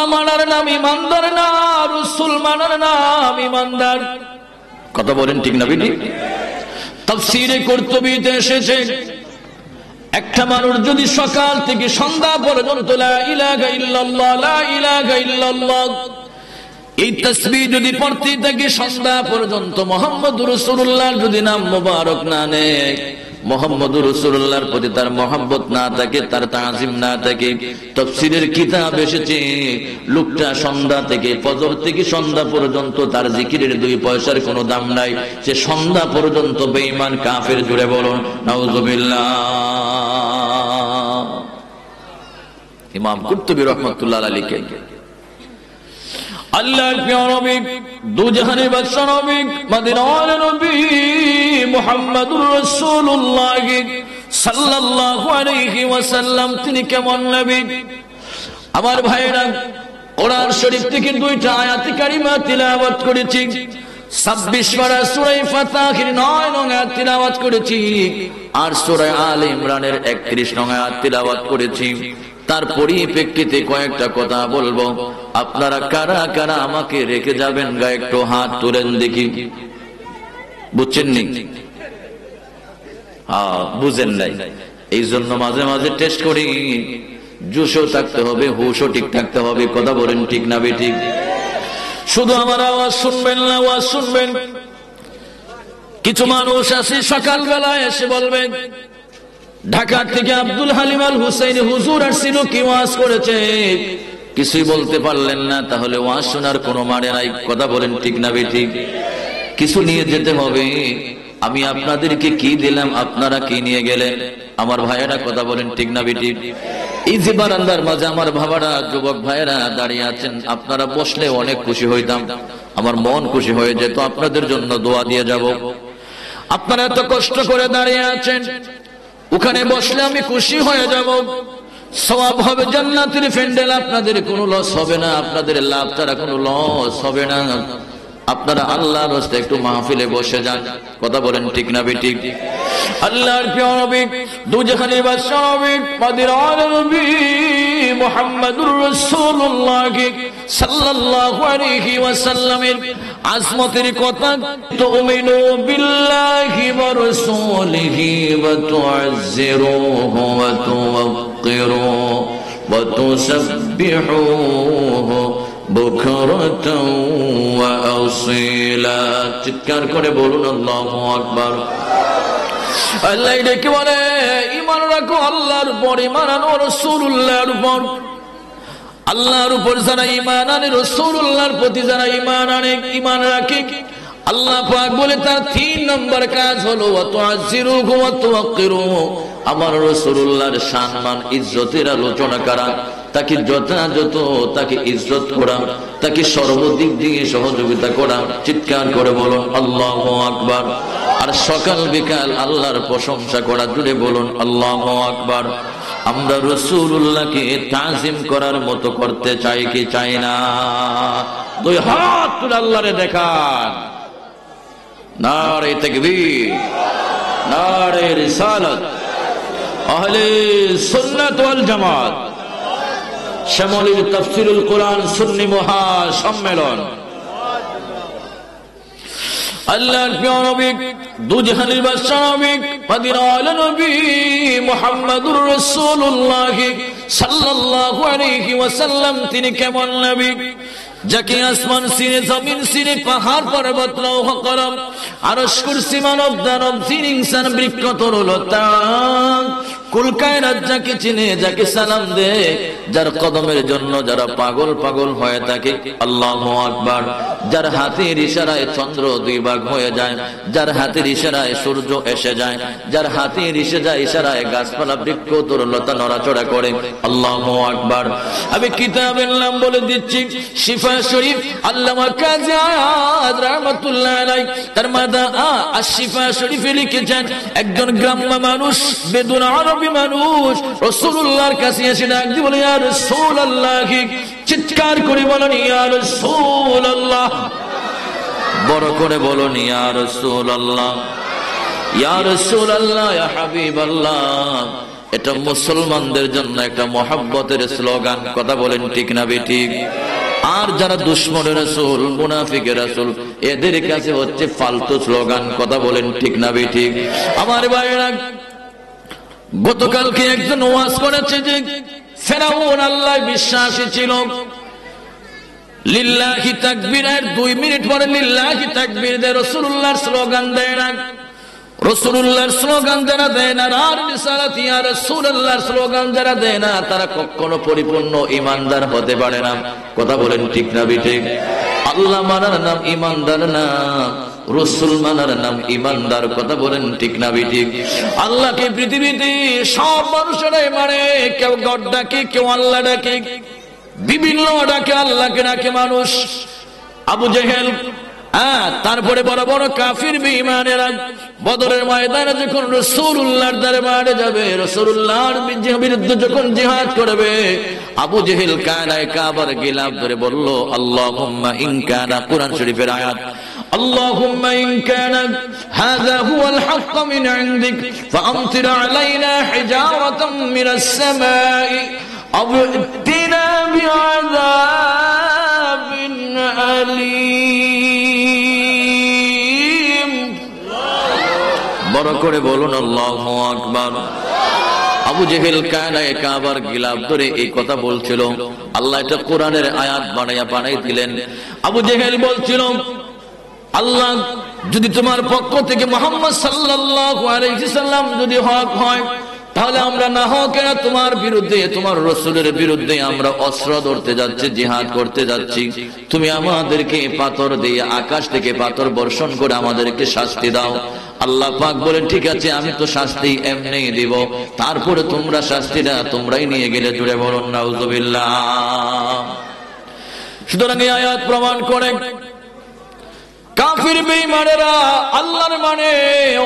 আল্লাহ মানার নাম ইমানদার না, রাসূল মানার নাম ইমানদার। কথা বলেন ঠিক না বেটি? তাফসীরে কুরতুবীতে এসেছে, একটা মানুষ যদি সকাল থেকে সন্ধ্যা পর্যন্ত লা ইলাহা ইল্লাল্লাহ লা ইলাহা ইল্লাল্লাহ এই তাসবিহ যদি পড়তে থাকে সন্ধ্যা পর্যন্ত, মুহাম্মদুর রাসূলুল্লাহর যদি নাম মোবারক না নেয়, মুহাম্মদুর রাসূলুল্লাহর প্রতি তার মহব্বত না থাকে, তার তাজিম না থাকে, তাফসীরের কিতাব এসেছে লোকটা সন্ধ্যা থেকে ফজর থেকে সন্ধ্যা পর্যন্ত তার জিকিরের 2 পয়সার কোনো দাম নাই, সে সন্ধ্যা পর্যন্ত বেঈমান কাফের। জুড়ে বলুন নাউযুবিল্লাহ। ইমাম কুরতুবী রাহমাতুল্লাহ আলাইহি আল্লাহর প্রিয় নবী, দুজাহানের বাদশা নবী, মদিনার নবী মুহাম্মদুর রাসূলুল্লাহ সাল্লাল্লাহু আলাইহি ওয়াসাল্লাম, তিনি কেমন নবী? আমার ভাইরা, কোরআন শরীফ থেকে 2টা আয়াত কারিমা তিলাওয়াত করেছি। 26 পারা সূরা ফাতিহার 9 নং আয়াত তিলাওয়াত করেছি, আর সূরা আলে ইমরানের 31 নং আয়াত তিলাওয়াত করেছি। তার পরিপ্রেক্ষিতে কয়েকটা কথা বলবো। আপনারা কারা কারা আমাকে রেখে যাবেন গা একটু হাত তুলেন দেখি। বুঝছেন নি? বুঝেন নাই, এই জন্য মাঝে মাঝে টেস্ট করি। জুশও থাকতে হবে, হুশও ঠিক থাকতে হবে। কথা বলেন ঠিক না বেঠিক? শুধু আমার আওয়াজ শুনবেন না, আওয়াজ শুনবেন। কিছু মানুষ আসে সকালবেলা এসে বলবেন, ঢাকা থেকে আব্দুল হালিম আল হুসাইনি হুজুর আসছিল, কি ওয়াজ করেছে, কিছুই বলতে পারলেন না, তাহলে ওয়াজ শোনার কোনো মানে নাই। কথা বলেন ঠিক না বেঠিক? কিছু নিয়ে যেতে হবে। আমি আপনাদেরকে কি দিলাম, আপনারা কি নিয়ে গেলেন? আমার ভাইয়েরা কথা বলেন ঠিক না বেঠিক? এই যে বারান্দার মাঝে আমার বাবারা, যুবক ভাইয়েরা দাঁড়িয়ে আছেন, আপনারা বসলে অনেক খুশি হইতাম, আমার মন খুশি হয়ে যেত, আপনাদের জন্য দোয়া দিয়ে যাব। আপনারা এত কষ্ট করে দাঁড়িয়ে আছেন, ওখানে বসলে আমি খুশি হয়ে যাব, সওয়াব হবে, জান্নাতের ফেন্ডেল, আপনাদের কোনো লস হবে না, আপনাদের লাভ ছাড়া কোনো লস হবে না। আপনারা আল্লাহর রাস্তায় একটু মাহফিলে বসে যান। কথা বলেন ঠিক না বেঠিক? আল্লাহর প্রিয় নবী, দুজাহানের বাদশা নবী, মদিনার নবী মুহাম্মদুর রাসূলুল্লাহ সাল্লাল্লাহু আলাইহি ওয়াসাল্লামের আজমতের কথা, তুমিনু বিল্লাহি ওয়া রাসূলিহি ওয়া তুআজ্জিরুহু ওয়া তুওয়াক্কিরুহু ওয়া তুসাব্বিহুহু বুকরাতাও ওয়া আসীলা। চিৎকার করে বলুন আল্লাহু আকবার। আল্লাহ ডেকে বলে, ঈমান রাখো আল্লাহর উপর, ঈমান আনো রাসূলুল্লাহর উপর। আল্লাহর উপর যারা ঈমান আনে, রাসূলুল্লাহর প্রতি যারা ঈমান আনে, ঈমান রাখে, আল্লাহ পাক বলে তার 3 নম্বর কাজ হলো ওয়া তুআজ্জিরুহু ওয়া তুওয়াক্কিরুহু, আমার রাসূলুল্লাহর সম্মান ইজ্জতের আলোচনা করা, তাকে যথাযথ তাকে ইজ্জত করা, তাকে সর্বদিক দিয়ে সহযোগিতা করা। চিৎকার করে বলুন আল্লাহু আকবার। আর সকাল বিকাল আল্লাহর প্রশংসা করা। জুড়ে বলুন আল্লাহু আকবার। আমরা রাসূলুল্লাহকে তাজিম করার মতো করতে চাই কি চাই না? 2 হাত তুলে আল্লাহরে দেখান। নারে তাকবীর, নারে রিসালাত, আহলে সুন্নাত ওয়াল জামাত, শামলীল তাফসীরুল কোরআন সুন্নি মহা সম্মেলন। আল্লাহর প্রিয় নবী, দুজাহানের বাদশা নবী, মদিনার নবী মুহাম্মদুর রাসূলুল্লাহ সাল্লাল্লাহু আলাইহি ওয়াসাল্লাম, তিনি কেমন নবী? যাকে আসমান সিনে, জমিন সিনে, পাহাড় পর্বত লৌহ কলম, আরশ কুরসি, মানব দানব, জিন ইনসান, বৃক্ষ তরুলতা, কুল কায়নাত যাকে চিনে, যাকে সালাম দে, যার কদমের জন্য যারা পাগল পাগল হয়ে থাকে। আল্লাহু আকবার। যার হাতের ইশারায় চন্দ্র 2 ভাগ হয়ে যায়, যার হাতের ইশারায় সূর্য এসে যায়, যার হাতের ইশারায় গাছপালা বৃক্ষ তরুলতা নড়াচড়া করে। আল্লাহু আকবার। আমি কিতাবের নাম বলে দিচ্ছি, শিফা শরীফ, আল্লামা কাজী আয়াদ রাহমাতুল্লাহ আলাইহি তার মাদা আশ-শিফা শরীফে লিখেছেন, একজন গ্রাম্য মানুষ, বেদুন আরবি মানুষ রাসূলুল্লাহর কাছে এসে ডাক দিয়ে বলে, ইয়া রাসূলুল্লাহ, চিৎকার করে বলেন ইয়া রাসূলুল্লাহ, বড় করে বলুন ইয়া রাসূলুল্লাহ, ইয়া রাসূলুল্লাহ, ইয়া হাবিবাল্লাহ, এটা মুসলমানদের জন্য একটা মহব্বতের স্লোগান। কথা বলেন ঠিক না বেঠিক? আর যারা দুশমনের রাসূল, মুনাফিকের রাসূল, এদের কাছে হচ্ছে ফালতু স্লোগান। কথা বলেন ঠিক না বেঠিক? আমার ভাইরা, গতকালকে একজন ওয়াজ করেছে যে ফেরাউন আল্লাহ বিশ্বাসী ছিল, লিল্লাহি তাকবীর, আর 2 মিনিট পরে লিল্লাহি তাকবীর দেয়, রাসূলুল্লাহর স্লোগান দেয় না। রাসূলুল্লাহর স্লোগান যারা দেয় না, আর রিসালাত ইয়া রাসূলুল্লাহর স্লোগান যারা দেয় না, তারা কখনো পরিপূর্ণ ঈমানদার হতে পারে না। কথা বলেন ঠিক না বেঠিক? আল্লাহ মানার নাম ঈমানদার না, রাসূল মানার নাম ঈমানদার। কথা বলেন ঠিক না বেঠিক? আল্লাহকে পৃথিবীতে সব মানুষেরাই মানে, কেউ গড ডাকে, কেউ আল্লাহ ডাকে, বিভিন্ন ডাকে, আল্লাহকে ডাকে মানুষ। আবু জেহেল, তারপরে বড় বড় কাফির বেঈমানেরা বদরের ময়দানে যখন রাসূলুল্লাহর দরবারে যাবে, রাসূলুল্লাহর বিরুদ্ধে যখন জিহাদ করবে, আবু জেহেল কায়নায় কাবার গিলাফ ধরে বলল, আল্লাহুম্মা ইন কানা, কুরআন শরীফের আয়াত, আল্লাহুম্মা ইন কানা হাযা হুয়াল হাক্ক মিন ইনদিক ফাআমতির আলাইনা হিজারাতাম মিনাস সামাই আও ইতিনা বিআযাবিন আলীম। বড় করে বলুন আল্লাহু আকবার। আবু জেহেল কায়নায়ে কাবার গিলাফ ধরে এই কথা বলছিল, আল্লাহ এটা কোরআনের আয়াত বানাই দিলেন। আবু জেহেল বলছিল, আল্লাহ যদি তোমার পক্ষ থেকে মুহাম্মদ সাল্লাল্লাহু আলাইহি সাল্লাম যদি হক হয়, তাহলে আমরা না হোক তোমার বিরুদ্ধে, তোমার রাসূলের বিরুদ্ধে আমরা অস্ত্র ধরতে যাচ্ছি, জিহাদ করতে যাচ্ছি, তুমি আমাদেরকে পাথর দিয়ে, আকাশ থেকে পাথর বর্ষণ করে আমাদেরকে শাস্তি দাও। আল্লাহ পাক বলেন, ঠিক আছে, আমি তো শাস্তি এমনিই দিব, তারপরে তোমরা শাস্তিটা তোমরাই নিয়ে গেলে। জুড়ে বলুন নাউযুবিল্লাহ। সুতরাং এই আয়াত প্রমাণ করে কাফির বেঈমানেরা আল্লাহর মানে,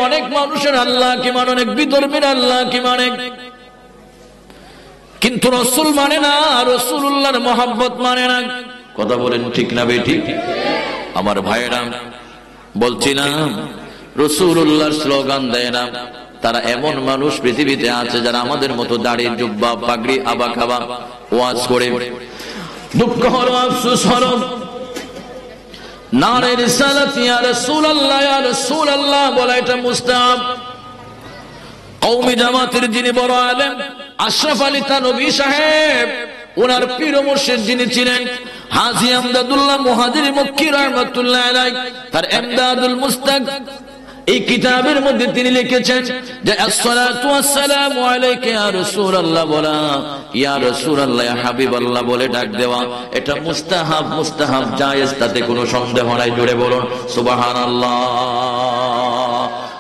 অনেক মানুষের আল্লাহ কি মানে, অনেক বিধর্মীর আল্লাহ কি মানে, কিন্তু রাসূল মানে না, রাসূলুল্লাহর মহব্বত মানে না। কথা বলেন ঠিক না বেঠিক? আমার ভাইরা, বলছিলাম রাসূলুল্লাহর স্লোগান দেয় না, তারা এমন মানুষ পৃথিবীতে আছে যারা আমাদের মতো দাড়ি, জুব্বা, পাগড়ি, আবা খাবা ওয়াজ করে। দুঃখ হলো, আফসোস হলো, নারে রিসালাত ইয়া রাসূলুল্লাহ, ইয়া রাসূলুল্লাহ বলা এটা মুস্তাহাব। কওমি জামাতের যিনি বড় আলেম আশরাফ আলী থানভী সাহেব, ওনার পীর ও মুর্শিদ যিনি ছিলেন হাজী আমদাদুল্লাহ মুহাজির মক্কি রাহমাতুল্লাহ আলাইহি, তার ইমদাদুল মুস্তাক এই কিতাবের মধ্যে তিনি লিখেছেন যে আসসালাতু ওয়াসসালামু আলাইকা ইয়া রাসূলুল্লাহ বলা, ইয়া রাসূলুল্লাহ, ইয়া হাবিবাল্লাহ বলে ডাক দেওয়া, এটা মুস্তাহাব, মুস্তাহাব জায়েজ, তাতে কোনো সন্দেহ নাই। জুড়ে বলুন সুবহানাল্লাহ,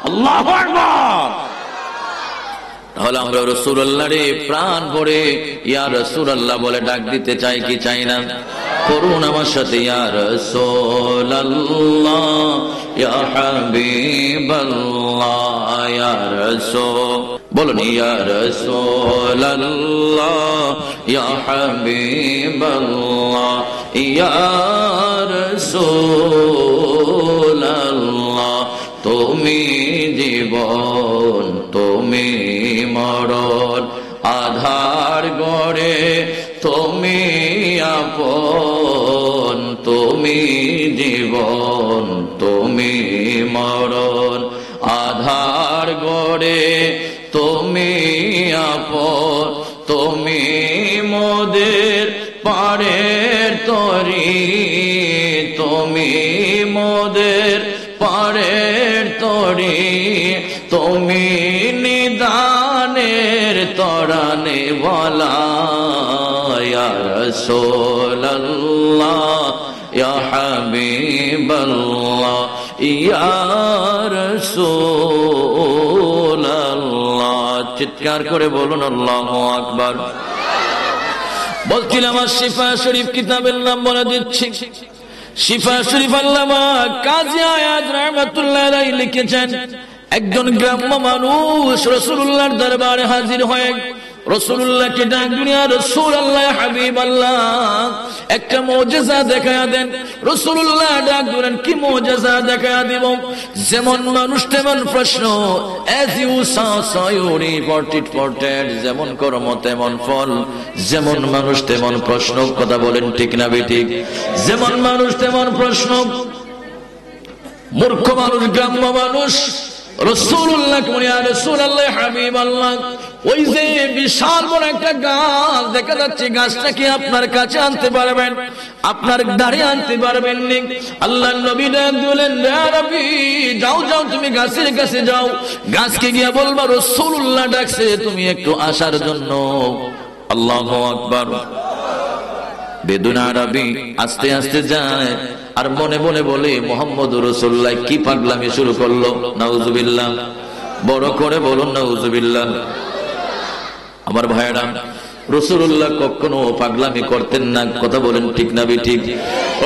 আল্লাহু আকবার। তাহলে আমরা রাসূলুল্লাহরে প্রাণ ভরে ইয়া রাসূলুল্লাহ বলে ডাক দিতে চাই কি চাই না? করুন আমার সাথে, ইয়া রাসূলুল্লাহ, ইয়া হাবিবাল্লাহ, ইয়া রাসূল, বলুন ইয়া রাসূলুল্লাহ, ইয়া হাবিবাল্লাহ, ইয়া রাসূলুল্লাহ, তুমি জীবন, তুমি মরণ, আধার গড়ে তুমি আপন, তুমি জীবন, তুমি মরণ, আধার গড়ে তুমি আপন, তুমি মোদের পারের তরি, তুমি মোদের পারের তরি, তুমি নিদানের তরানে ওয়ালা, ইয়া রাসূলুল্লাহ, ইয়া হাবিবাল্লাহ, ইয়া রাসূলুল্লাহ। চিৎকার করে বলুন আল্লাহু আকবার। বলছিলাম আর শিফা শরীফ কিতাবের নাম বলে দিচ্ছি। শিফা শরীফ আল্লামা কাজী আয়াত রাহমাতুল্লাহ আলাইহি লিখেছেন, একজন গ্রাম্য মানুষ রাসূলুল্লাহর দরবারে হাজির হয়ে রাসূলুল্লাহকে ডাক দুনিয়া রাসূলুল্লাহ হাবিবাল্লাহ একটা মুজিজা দেখায়া দেন। রাসূলুল্লাহ ডাক দিলেন কি মুজিজা দেখায়া দিব? যেমন মানুষ তেমন প্রশ্ন, as you saw so you reported, যেমন কর্ম তেমন ফল, যেমন মানুষ তেমন প্রশ্ন। কথা বলেন ঠিক না বেঠিক? যেমন মানুষ তেমন প্রশ্ন। মূর্খ মানুষ, গ্রাম্য মানুষ রাসূলুল্লাহ বলিয়া রাসূলুল্লাহ হাবিবাল্লাহ ওই যে বিশাল বড় একটা গাছ দেখা যাচ্ছে, গাছটা কি আপনার কাছে আনতে পারবেন? আপনার দাঁড়িয়ে আনতে পারবেন নি? আল্লাহর নবী ডাক দিলেন, ইয়া নবী যাও যাও, তুমি গাছের কাছে যাও। গাছকে গিয়া বলবা রাসূলুল্লাহ ডাকছে, তুমি একটু আসার জন্য। আল্লাহু আকবার। বেদুন আরবি আস্তে আস্তে যায় আর মনে মনে বলে মুহাম্মদুর রাসূলুল্লাহ কি পাগলামি শুরু করলো। নাউজুবিল্লাহ। বড় করে বলুন নাউজুবিল্লাহ। আমার ভাইরা, রাসূলুল্লাহ কখনো পাগলামি করতেন না। কথা বলেন ঠিক না বেঠিক?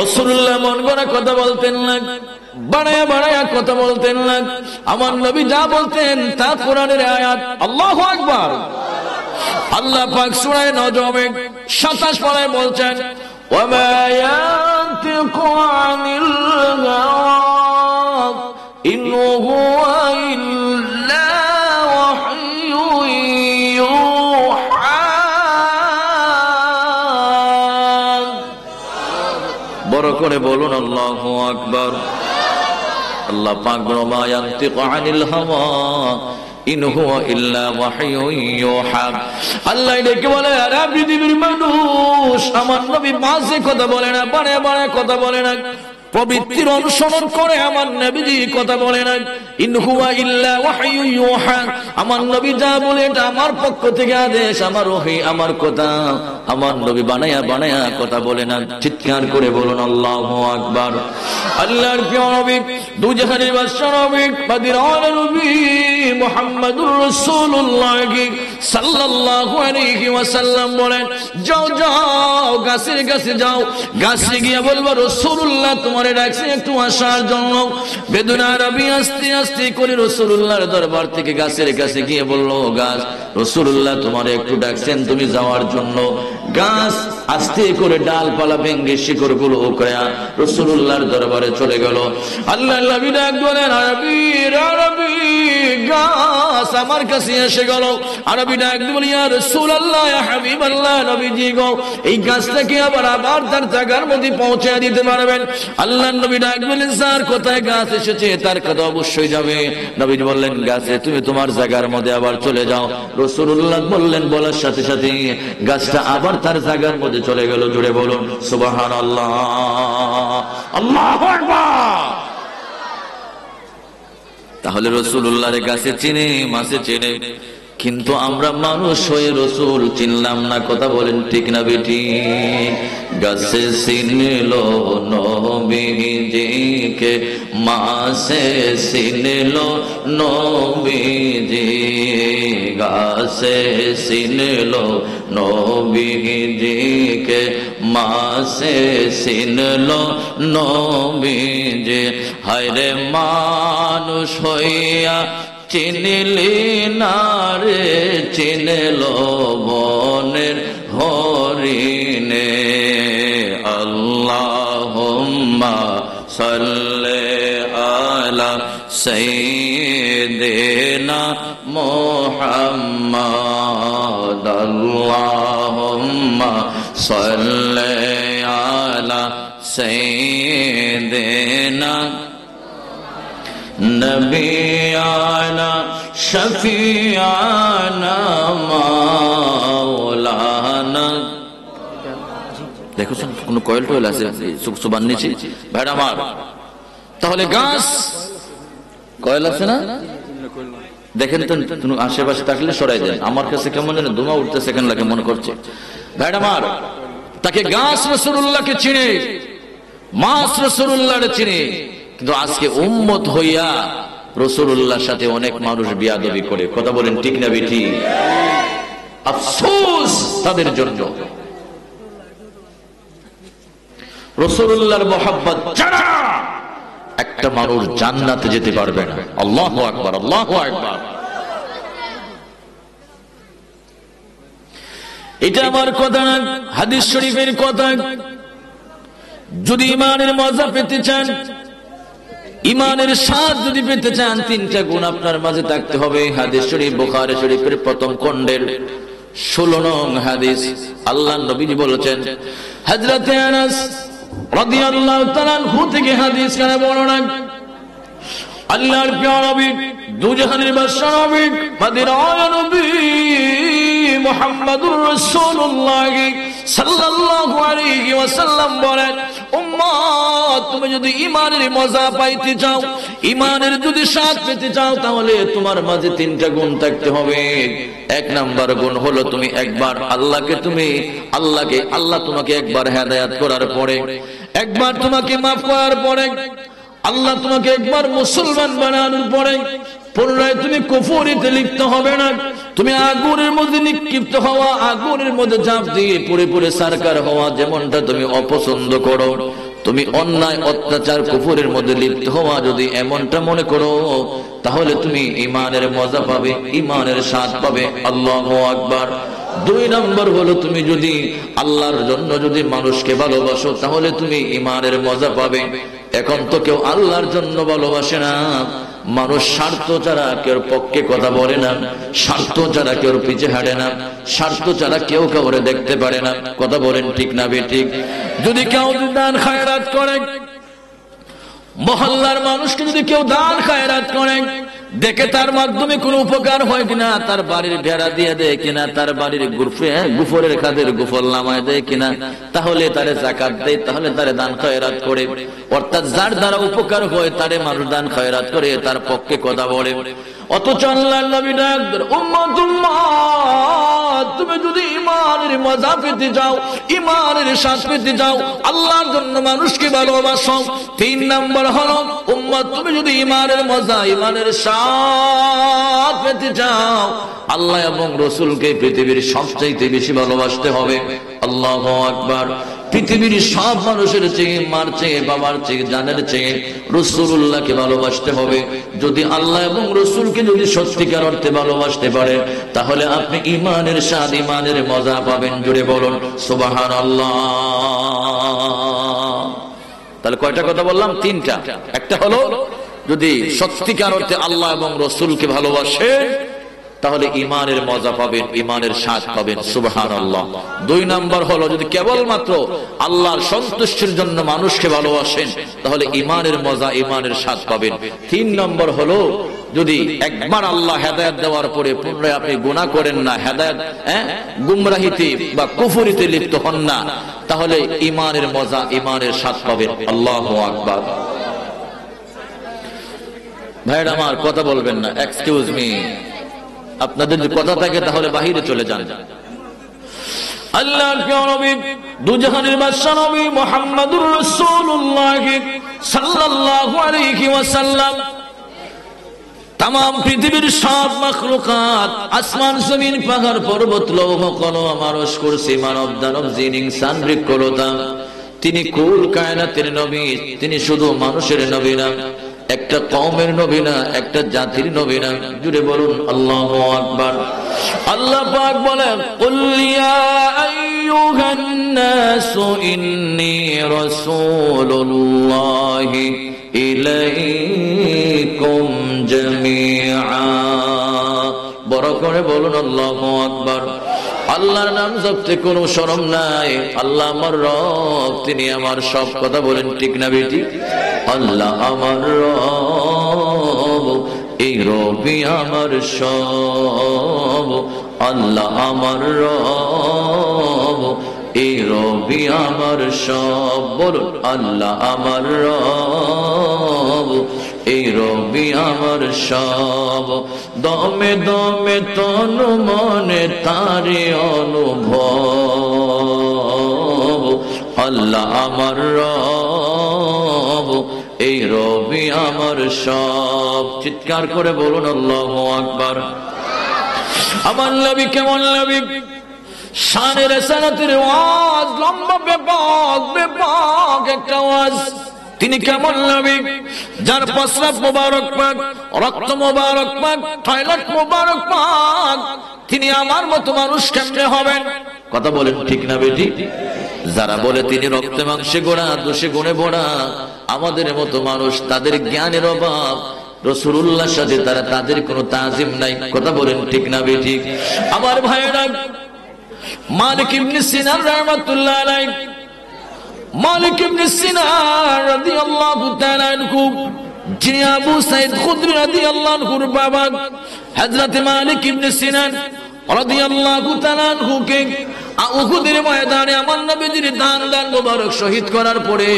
রাসূলুল্লাহ মন গড়া কথা বলতেন না, বাড়ায়া বাড়ায়া কথা বলতেন না। আমার নবী যা বলতেন তা কোরআনের আয়াত। আল্লাহু আকবার। আল্লাহ পাক সূরা নজমে 27 পারায় বলছেন, ওয়া মা ইয়ানতিকু আনিল হাওয়া ইন হুয়া ইল্লা ওয়াহয়ুন ইউহা। বড় করে বলুন আল্লাহু আকবার। আল্লাহ পাক বলেন, মা ইয়ানতিকু আনিল হাওয়া ইন হুয়া ইল্লা ওয়াহয়ুন ইউহা। আল্লাহ ডেকে বলে, আরে পৃথিবীর মানুষ, আমার নবী মাঝে কথা বলে না, বারে বারে কথা বলে না, প্রবৃত্তির অনুসরণ করে আমার নবীজি কথা বলে না। ইন হুয়া ইল্লা ওয়াহয়ুন ইউহা। আমার নবী যা বলে এটা আমার পক্ষ থেকে আদেশ, আমার ওহী, আমার কথা। আমার নবী বানায়া বানায়া কথা বলে না। চিৎকার করে বলুন আল্লাহু আকবার। আল্লাহর প্রিয় নবী, দুজাহানের বাদশা নবী, মদিনার নবী মুহাম্মদুর রাসূলুল্লাহ সাল্লাল্লাহু আলাইহি ওয়াসাল্লাম বলেন, যাও যাও গাছের কাছে যাও। গাছে গিয়ে বলবো রাসূলুল্লাহ তোমারে ডাকছে একটু আসার জন্য। বেদুন আরবি আস্তে আস্তে করে রাসূলুল্লাহর দরবার থেকে গাছের কাছে গিয়ে বলল, গাছ রাসূলুল্লাহ তোমারে একটু ডাকছেন তুমি যাওয়ার জন্য। গাছ আস্তে করে ডালপালা ভেঙে শিকড়গুলো করে রাসূলুল্লাহর দরবারে চলে গেল। আল্লাহর নবী ডাক দিলেন, আরবি আরবি, গাছ আমার কাছে এসে গেল। আরবি ডাক দিলেন, ইয়া রাসূলুল্লাহ ইয়া হাবিবাল্লাহ, নবীজি গো এই গাছটাকে আবার তার জায়গার মধ্যে পৌঁছে দিতে পারবেন? আল্লাহর নবী ডাক দিলেন, স্যার কোথায় গাছ এসেছে তার কথা অবশ্যই যাবে। নবী বললেন, গাছে তুমি তোমার জায়গার মধ্যে আবার চলে যাও। রাসূলুল্লাহ বললেন, বলার সাথে সাথে গাছটা আবার তার জায়গার মধ্যে চলে গেল। জুড়ে বলুন সুবহানাল্লাহ, আল্লাহু আকবার। তাহলে রাসূলুল্লাহর গাছে চিনে, মাছে চিনে, কিন্তু আমরা মানুষ হয়ে রাসূল চিনলাম না। কথা বলেন ঠিক না বেঠিক? গাছে চিনল নবীজিকে, মাছে চিনল নবীজি। গাছে চিনল নবীজিকে, মাছে চিনল নবীজি। হায়রে মানুষ হইয়া চিনলি না রে, চিনল বনের হরিণে। আল্লাহুম্মা সাল্লি আলা সাইয়্যিদিনা মুহাম্মাদ। আল্লাহুম্মা সাল্লি আলা সাইয়্যিদিনা নবিয়ানা শফিয়ানা মাওলানা। দেখো কোন কয়েল টয়েল আছে সুবান নিচে ভাইরা আমার। তাহলে গাছ কয়েল আছে না? দেখেন তো আশেপাশে থাকলে সরাই দেন। আমার কাছে কেমন যেন ধোঁয়া উঠতেছে কেন লাগে মনে করছে। ভাইরা আমার, তাকে গাছ রাসূলুল্লাহকে চিনে, মাছ রাসূলুল্লাহকে চিনে, কিন্তু আজকে উম্মত হইয়া রাসূলুল্লাহর সাথে অনেক মানুষ বিয়াদবি করে। কথা বলেন ঠিক না বেঠিক? আফসোস তাদের জন্য। রাসূলুল্লাহর মহব্বত ছাড়া একটা মানুষ জান্নাতে যেতে পারবে না। আল্লাহু আকবার, আল্লাহু আকবার। এটা আমার কথা না, হাদিস শরীফের কথা। যদি ইমানের মজা পেতে চান, ইমানের স্বাদ যদি পেতে চান, তিনটা গুণ আপনার মাঝে থাকতে হবে। হাদিস শরীফ বুখারী শরীফের প্রথম খণ্ডের 16 নং হাদিস। আল্লাহর নবী বলেছেন, হযরত আনাস রাদিয়াল্লাহু তাআলা আনহু থেকে হাদিস কানে বর্ণনা, আল্লাহর প্রিয় নবী, দুজাহানের বাদশা নবী, মদিনার নবী মুহাম্মদুর রাসূলুল্লাহ সাল্লাল্লাহু আলাইহি ওয়াসাল্লাম বলেন, উম্মত তুমি যদি ইমানের মজা পাইতে চাও, ইমানের যদি স্বাদ পেতে চাও, তাহলে তোমার মাঝে তিনটা গুণ থাকতে হবে। এক নাম্বার গুণ হলো তুমি একবার আল্লাহ তোমাকে একবার হেদায়েত করার পরে, একবার তোমাকে মাফ করার পরে, আল্লাহ তোমাকে একবার মুসলমান বানানোর পরে পুনরায় তুমি কুফরিতে লিপ্ত হবে না। তুমি আগুনের মধ্যে নিক্ষিপ্ত হওয়া, আগুনের মধ্যে ঝাঁপ দিয়ে পুড়ে পুড়ে সারকার হওয়া যেমনটা তুমি অপছন্দ করো, তুমি অন্যায় অত্যাচার কুফরের মধ্যে লিপ্ত হওয়া যদি এমনটা মনে করো, তাহলে তুমি ইমানের মজা পাবে, ইমানের স্বাদ পাবে। আল্লাহু আকবার। 2 নম্বর হলো তুমি যদি আল্লাহর জন্য যদি মানুষকে ভালোবাসো, তাহলে তুমি ইমানের মজা পাবে। এখন তো কেউ আল্লাহর জন্য ভালোবাসে না, মানুষ স্বার্থ ছাড়া কেউ পক্ষে কথা বলে না, স্বার্থ ছাড়া কেউ পিছে হাঁটে না, স্বার্থ ছাড়া কেউ কাউরে দেখতে পারে না। কথা বলেন ঠিক না বেঠিক? যদি কেউ দান খায়রাত করে, মহল্লার মানুষকে যদি কেউ দান খায়রাত করে, দেখে তার মাধ্যমে কোনো উপকার হয় কিনা, তার বাড়ির বেড়া দিয়ে দেয় কিনা, তার বাড়ির গুফরের খাদের গুফর নামায় দেয় কিনা, তাহলে তারে যাকাত দেয়, তাহলে তারে দান খয়রাত করে। অর্থাৎ যার দ্বারা উপকার হয় তারে মানুষ দান খয়রাত করে, তার পক্ষে কথা বলে। অথচ আল্লাহর নবী ডাকবেন, উম্মত উম্মত তুমি যদি ইমানের মজা পেতে চাও, ইমানের স্বাদ পেতে চাও, আল্লাহর জন্য মানুষকে ভালোবাসো, 3 নম্বর হলো উম্মত তুমি যদি ইমানের মজা, ইমানের স্বাদ পেতে চাও, আল্লাহ এবং রাসূলকে পৃথিবীর সবচাইতে বেশি ভালোবাসতে হবে। আল্লাহু আকবার। পৃথিবীর সব মানুষের চেয়ে, মার চেয়ে, বাবার চেয়ে, জানের চেয়ে রাসূলুল্লাহকে ভালোবাসতে হবে। যদি আল্লাহ এবং রাসূলকে যদি সত্যিকার অর্থে ভালোবাসতে পারে, তাহলে আপনি ইমানের স্বাদ, ইমানের মজা পাবেন। জুড়ে বলুন সুবহানাল্লাহ। তাহলে কয়টা কথা বললাম? 3টা। একটা হলো যদি সত্যিকার অর্থে আল্লাহ এবং রাসূলকে ভালোবাসে, তাহলে ইমানের মজা পাবেন, ইমানের স্বাদ পাবেন। সুবহানাল্লাহ। 2 নম্বর হলো যদি কেবলমাত্র আল্লাহর সন্তুষ্টির জন্য মানুষকে ভালোবাসেন, তাহলে ইমানের মজা, ইমানের স্বাদ পাবেন। 3 নম্বর হলো যদি একবার আল্লাহ হেদায়েত দেওয়ার পরে পুনরায় আপনি গুনাহ করেন না, হেদায়েত গুমরাহিতে বা কুফরিতে লিপ্ত হন না, তাহলে ইমানের মজা, ইমানের স্বাদ পাবেন। আল্লাহু আকবার। ভাইরা আমার, কথা বলবেন না, এক্সকিউজ মি। আপনাদের যদি কথা থাকে তাহলে বাহিরে চলে যান। আল্লাহর প্রিয় নবী, দুজাহানের বাদশা নবী মুহাম্মদুর রাসূলুল্লাহ সাল্লাল্লাহু আলাইহি ওয়াসাল্লাম तमाम পৃথিবীর সব মাখলুকাত, আসমান জমিন পাহাড় পর্বত লৌহ কলম আরশ কুরসি মানব দানব জিন ইনসান বৃক্ষলতা, তিনি কুল কায়নাতের নবী। তিনি শুধু মানুষের নবী না, একটা কওমের নবী না, একটা জাতির নবী না। জুড়ে বলুন আল্লাহু আকবার। আল্লাহ পাক বলেন, কুল ইয়া আইয়ুহান নাসু ইন্নী রাসূলুল্লাহি ইলাইকুম জামিআ। বড় করে বলুন আল্লাহু আকবার। আল্লাহর নাম জপতে কোনো শরম নাই। আল্লাহ আমার রব, তিনি আমার সব। কথা বলেন ঠিক না বেটি? আল্লাহ আমার রব, এই রবি আমার সব। আল্লাহ আমার রব, এই রবি আমার সব। বলুন আল্লাহ আমার রব, এই রবি আমার সব। দমে দমে তনু মনে তারে অনুভব। আল্লাহ আমার রব, এই রবি আমার সব। চিৎকার করে বলুন আল্লাহু আকবার। আমার নবী কেমন নবী? শানে রিসালাতের ওয়াজ লম্বা, ব্যাপক একটা ওয়াজ। তিনি কেমন নবী? যার প্রস্রাব মোবারক পাক, রক্ত মোবারক পাক, টয়লেট মোবারক পাক, তিনি আমার মতো মানুষ কেমনে হবেন? কথা বলেন ঠিক না বেটি? যারা বলে তিনি রক্তে মাংসে গোড়া, দোষে গুণে ভরা, আমাদের মতো মানুষ, তাদের জ্ঞানের অভাব। রাসূলুল্লাহর সাথে তাদের কোনো তাজিম নাই। কথা বলেন ঠিক না বেটি? আমার ভাইয়েরা, মালিক ইবনে সিনান রাহমাতুল্লাহ আলাইহি, মালিক ইবনে সিনান রাদিয়াল্লাহু তাআলা আনহু, যিনি আবু সাঈদ খুদরি রাদিয়াল্লাহু আনহুর বাবা, হযরত মালিক ইবনে সিনান রাদিয়াল্লাহু তাআলা আনহুকে উহুদের ময়দানে আমার নবীজির দান মোবারক শহীদ করার পরে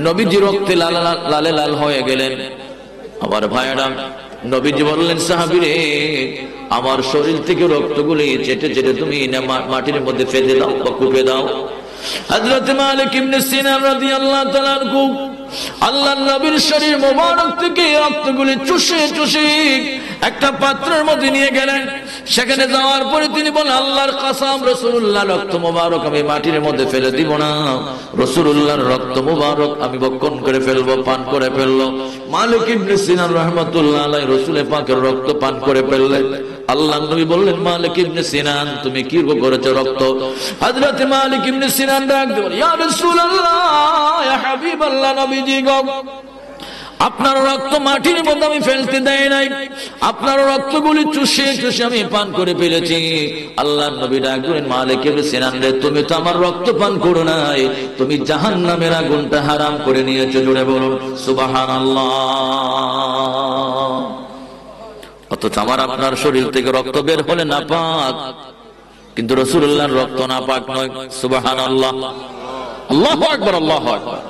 নবীজি রক্তে লালে লাল হয়ে গেলেন। আমার ভাইয়েরা, নবীজি বললেন, সাহাবীরে, আমার শরীর থেকে রক্তগুলি চেটে চেটে তুমি মাটির মধ্যে ফেলে দাও বা কূপে দাও। হযরত মালিক ইবনে সিনান রাদিয়াল্লাহু তাআলা আনহু আল্লাহর নবীর শরীর মোবারক থেকে রক্তগুলি চুষে চুষে একটা পাত্রের মধ্যে নিয়ে গেলেন। সেখানে যাওয়ার পরে তিনি বলেন, আল্লাহর কসম, রাসূলুল্লাহর রক্ত মোবারক আমি মাটির মধ্যে ফেলে দিব না, রাসূলুল্লাহর রক্ত মোবারক আমি ভক্ষণ করে ফেলবো, পান করে ফেলবো। মালিক ইবনে সিনান রাহমাতুল্লাহ আলাইহি রাসূলের পাকের রক্ত পান করে ফেললেন। আল্লাহর নবী বললেন, মালিক ইবনে সিনান, তুমি কি করেছো রক্ত? হযরত মালিক ইবনে সিনান ডাক দিয়ে বলে, ইয়া রাসূলুল্লাহ, ইয়া হাবিবাল্লাহ, নবীজি গো, আপনার রক্ত মাটির মধ্যে আমি ফেলতে দেই নাই, আপনার রক্তগুলি চুষে চুষে আমি পান করে ফেলেছি। আল্লাহর নবী ডাক দিলেন, মালিক ইবনে সিনান রে, তুমি তো আমার রক্ত পান করো নাই, তুমি জাহান্নামের আগুনটা হারাম করে নিয়েছো। জোরে বলুন সুবহানাল্লাহ। অথচ আমার আপনার শরীর থেকে রক্ত বের হলে নাপাক, কিন্তু রাসূলুল্লাহর রক্ত নাপাক নয়। সুবহানাল্লাহ, আল্লাহু আকবার, আল্লাহু আকবার।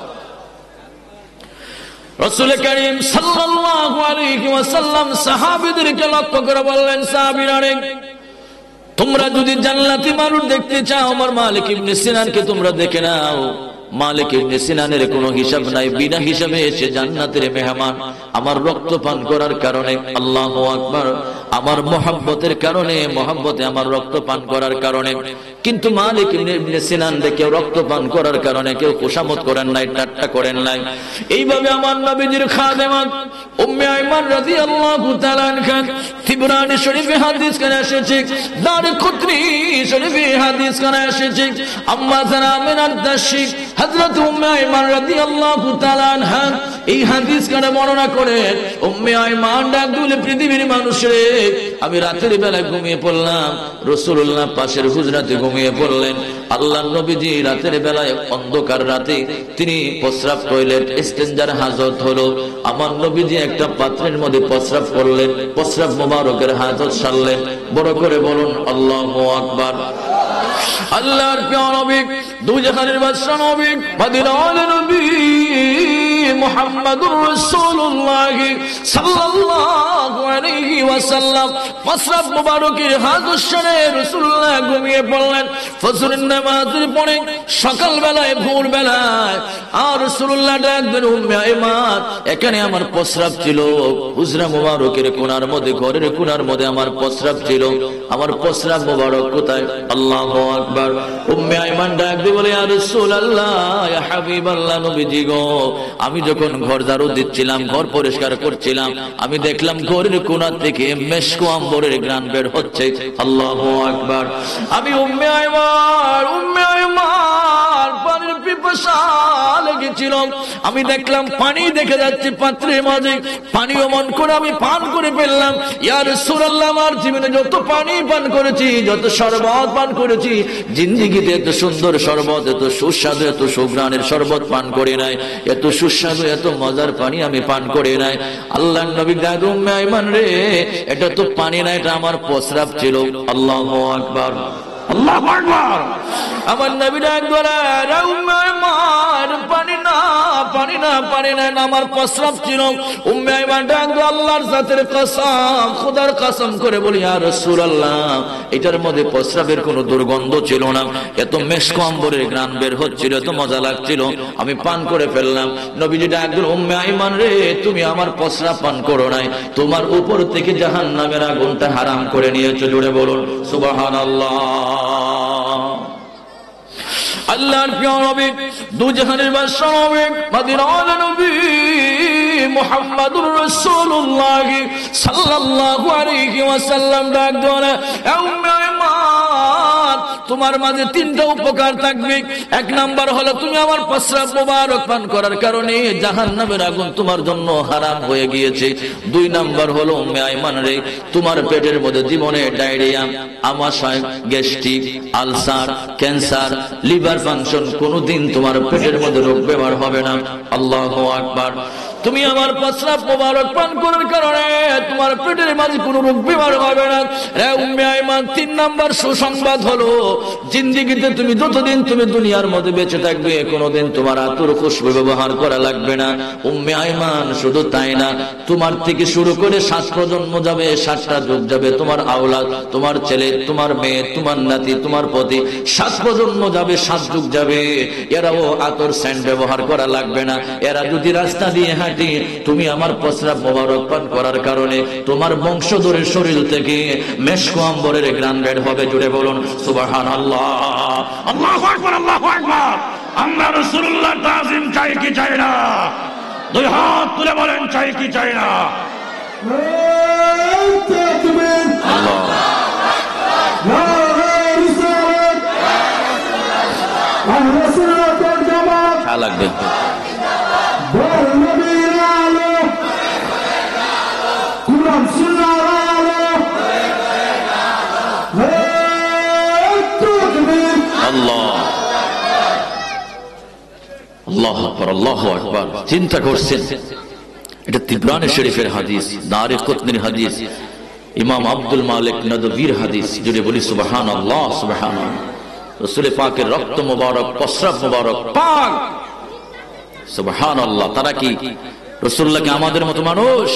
রাসূল করিম সাল্লাল্লাহু আলাইহি ওয়াসাল্লাম সাহাবীদেরকে লক্ষ্য করে বললেন, সাহাবীরা রে, তোমরা যদি জান্নাতি মানুষ দেখতে চাও, আমার মালিক ইবনে সিনানকে তোমরা দেখে নাও। মালিক ইবনে সিনানের কোনো হিসাব নাই, বিনা হিসাবে এসে জান্নাতের মেহমান। আমার রক্ত পান করার কারণে, আল্লাহু আকবার, আমার মহব্বতের কারণে, মহব্বতে আমার রক্ত পান করার কারণে। কিন্তু মালিক ইবনে সিনান কেউ রক্ত পান করার কারণে কেউ খুশামত করেন নাই, ঠাট্টা করেন নাই। এইভাবে আমার নবীজির খাদেমা উম্মে আইমান রাদিয়াল্লাহু তাআলা আনহা তিবরানী শরীফে হাদিস করে এসেছে, দারকুতনি শরীফে হাদিস করে এসেছে, আম্মা জানা আমিনার দাশি হযরত উম্মে আইমান রাদিয়াল্লাহু তাআলা আনহা এই হাদিস করে বর্ণনা করেন, উম্মে আইমান ডাক দিলে, পৃথিবীর মানুষরে, আমি রাতের বেলা ঘুমিয়ে পড়লাম, রাসূলুল্লাহ পাশের হুজরাতে ঘুমিয়ে পড়লেন। আল্লাহর নবীজি রাতের বেলায় অন্ধকার রাতে তিনি প্রস্রাব টয়লেট স্টেঞ্জার হাজত হলো। আমার নবীজি একটা পাত্রের মধ্যে প্রস্রাব করলেন, প্রস্রাব মোবারকের হাজত সারলেন। বড় করে বলুন আল্লাহু আকবার। আল্লাহর প্রিয় নবী, দুই জাহানের বাদশা নবী, মদিনার নবী মুহাম্মাদুর রাসূলুল্লাহ সাল্লাল্লাহু আলাইহি ওয়াসাল্লাম প্রস্রাব মোবারকের হাজত সারে রাসূলুল্লাহ ঘুমিয়ে পড়লেন। ফজরের নামাজের পরে সকাল বেলায়, ভোর বেলায় আর রাসূলুল্লাহ ডাক দেন, উম্মে আইমান, এখানে আমার প্রস্রাব ছিল, হুজরা মোবারকের কোণার মধ্যে, ঘরের কোণার মধ্যে আমার প্রস্রাব ছিল, আমার প্রস্রাব মোবারক কোথায়? আল্লাহু আকবার। উম্মে আইমান ডাক দিয়ে বলে, ইয়া রাসূলুল্লাহ, ইয়া হাবিবাল্লাহ, নবীজি গো, আমি যখন ঘর ঝাড়ু দিচ্ছিলাম, ঘর পরিষ্কার করছিলাম, আমি দেখলাম ঘরের কোণা থেকে মেশকো আম্বরের ঘ্রাণ বের হচ্ছে। আল্লাহু আকবার। আমি উম্মে আইমান পানির পিপাসা লেগেছিল, আমি দেখলাম পানি দেখে যাচ্ছে পাত্রের মাঝে, পানি মন করে আমি পান করে ফেললাম। ইয়া রাসূলুল্লাহ, আমার জীবনে যত পানি পান করেছি, যত শরবত পান করেছি, জিন্দেগিতে এত সুন্দর শরবত, এত সুস্বাদু, এত সুঘ্রাণের শরবত পান করে নাই, এত সুস্বাদু, এত মজার পানি আমি পান করে নাই। আল্লাহর নবী ডাক, উম্মে আইমান রে, এটা তো পানি না, এটা আমার প্রস্রাব ছিল। আল্লাহু আকবার, আল্লাহু আকবার। আমার নবী ডাক ধরে, উম্মে আইমান, পানি না, পানি না, পানি না, আমার প্রস্রাব ছিল। উম্মে আইমান ডাক ধরে, আল্লাহর জাতের কসম, খোদার কসম করে বলি, ইয়া রাসূলুল্লাহ, এটার মধ্যে প্রস্রাবের কোনো দুর্গন্ধ ছিল না, এত মেশকো আম্বরের ঘ্রাণ বের হচ্ছিল, এত মজা লাগছিল, আমি পান করে ফেললাম। নবীজি ডাক দিলেন, উম্মে আইমান রে, তুমি আমার প্রস্রাব পান করো নাই, তোমার উপর থেকে জাহান্নামের আগুনটা হারাম করে নিয়েছো। জোরে বলুন সুবহানাল্লাহ। আল্লাহর প্রিয় নবী, দুই জাহানের বাদশা নবী, মদিনার নবী মুহাম্মাদুর রাসূলুল্লাহ সাল্লাল্লাহু আলাইহি ওয়াসাল্লাম ডাক দেন, তোমার মাঝে তিনটা উপকার থাকবে। এক নাম্বার হলো তুমি আমার প্রস্রাব মোবারক পান করার কারণে জাহান্নামের আগুন তোমার জন্য হারাম হয়ে গিয়েছে। দুই নাম্বার হলো উম্মে আইমান রে, তোমার পেটের মধ্যে জীবনে ডায়রিয়া, আমাশয়, gastric, ulcer, cancer, liver function কোনোদিন তোমার পেটের মধ্যে রোগ বেমার হবে না। আল্লাহু আকবার। তুমি আমার প্রস্রাব মোবারক পান করার কারণে তোমার পেটের মাঝে কোনো রোগ বেমার হবে না। রে উম্মে আইমান, তিন নাম্বার সুসংবাদ হলো জিন্দেগিতে তুমি যতদিন তুমি দুনিয়ার মধ্যে বেঁচে থাকবে কোনোদিন তোমার আতর খুশবু ব্যবহার করা লাগবে না। উম্মে আইমান, শুধু তাই না, তোমার থেকে শুরু করে 7 প্রজন্ম যাবে, 7টা যুগ যাবে, তোমার আওলাদ, তোমার ছেলে, তোমার মেয়ে, তোমার নাতি, তোমার পতি, 7 প্রজন্ম যাবে, 7 যুগ যাবে, এরাও আতর সেন্ট ব্যবহার করা লাগবে না। এরা যদি রাস্তা দিয়ে হাঁটি, তুমি আমার প্রস্রাব মোবারক পান করার কারণে তোমার বংশধরের শরীর থেকে মেশক আম্বরের ঘ্রাণ বের হবে। জুড়ে বলুন সুবহানাল্লাহ। আল্লাহু আকবার, আল্লাহু আকবার। আমরা রাসূলুল্লাহ তাজিম চাই কি চাই না? দুই হাত তুলে বলেন, চাই কি চাই না? লাগবে আল্লাহু আকবার। চিন্তা করছেন, এটা তিবরানি শরীফের হাদিস, দারে কুতনির হাদিস, ইমাম আব্দুল মালিক নদভীর হাদিস। যদি বলি সুবহানাল্লাহ, সুবহানাল্লাহ। রাসূল পাকের রক্ত মোবারক, প্রস্রাব মোবারক পাক, সুবহানাল্লাহ। তারা কি রাসূলুল্লাহকে আমাদের মতো মানুষ?